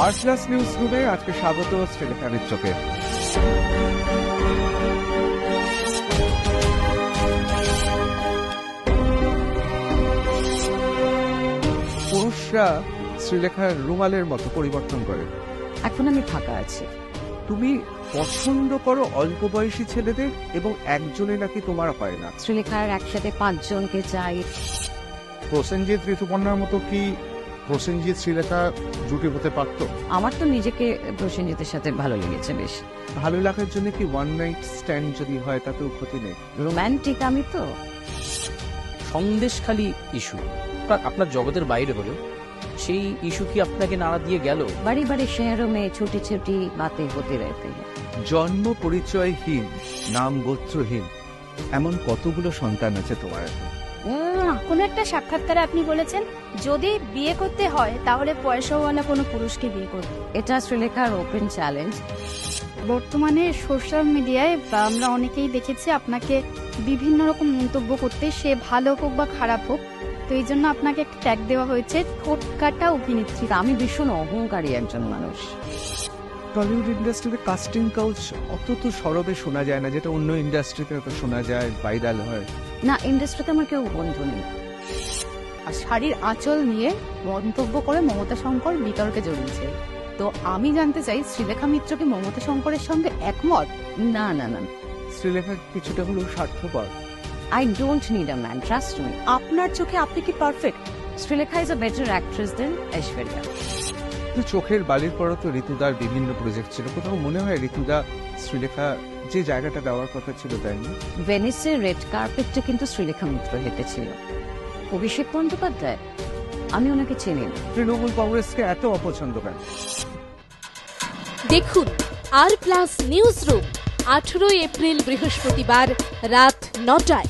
আর plus news রুমে আজকে স্বাগত শ্রীলেখা মিত্রকে। পুরুষরা শ্রীলেখার রুমালের মতো পরিবর্তন করে। এখন আমি ফাঁকা আছি। তুমি পছন্দ করো অল্প বয়সী ছেলেদের এবং একজনে নাকি তোমার হয় না। শ্রীলেখার একসাথে 5 জনকে চাই। প্রসেনজিৎ ঋতুপর্ণার মতো কি প্রসেনজিৎ শ্রীলেখা জুটি হতে পারতো? আমার তো নিজেকে প্রসেনজিতের সাথে ভালো লেগেছে বেশ। ভালো লাগার জন্য কি ওয়ান নাইট স্ট্যান্ড যদি হয় তাতেও ক্ষতি নেই। রোমান্টিক আমি তো। সন্দেশখালি ইস্যু আপনার জগতের বাইরে হলো, সেই ইস্যু কি আপনাকে নাড়া দিয়ে গেল? বাড়ি বাড়ি শহরোं में छोटी छोटी बातें होती रहती हैं। জন্ম পরিচয়হীন, নাম গোত্রহীন এমন কতগুলো সন্তান আছে তোমার? কোনো একটা সাক্ষাৎকারে আপনি বলেছেন যদি বিয়ে করতে হয় তাহলে পয়সাওয়ালা কোনো পুরুষকে বিয়ে করবে। এটা শ্রীলেখার ওপেন চ্যালেঞ্জ। বর্তমানে সোশ্যাল মিডিয়ায় আমরা অনেকেই দেখেছি আপনাকে বিভিন্ন রকম মন্তব্য করতে, সে ভালো হোক বা খারাপ হোক। তো এই জন্য আপনাকে একটা ট্যাগ দেওয়া হয়েছে ঠোঁট কাটা অভিনেত্রী। আমি ভীষণ অহংকারী একজন মানুষ। টলিউড ইন্ডাস্ট্রিতে কাস্টিং কাউচ অত তো সরবে শোনা যায় না, যেটা অন্য ইন্ডাস্ট্রিতে তো শোনা যায়, ভাইরাল হয়। না, ইন্ডাস্ট্রিতে আমার কেউ বন্ধু নেই। আর শাড়ির আঁচল নিয়ে মন্তব্য করে মমতা শঙ্কর বিতর্কে জড়িয়েছে। তো আমি জানতে চাই শ্রীলেখা মিত্র কি মমতা শঙ্করের সঙ্গে একমত? না না না, শ্রীলেখা কিছুটা হলেও স্বার্থপর। I don't need a man, trust me. আপনার চোখে আপনি কি perfect? Srilekha is a better actress than Aishwarya. তো চোখের বালির পরও তো ঋতুদার বিভিন্ন প্রজেক্ট ছিল, কোথাও মনে হয় ঋতুদা শ্রীলেখা যে জায়গাটা দেওয়ার কথা ছিল দেয়নি? ভেনিসের রেড কার্পেটটা কিন্তু শ্রীলেখা মিত্র হেঁটেছিল। অভিষেক বন্দ্যোপাধ্যায়, আমি ওনাকে চিনি না। তৃণমূল কংগ্রেসকে এত অপছন্দ কেন? দেখুন আর প্লাস নিউজ রুম 18 এপ্রিল বৃহস্পতিবার রাত 9টায়।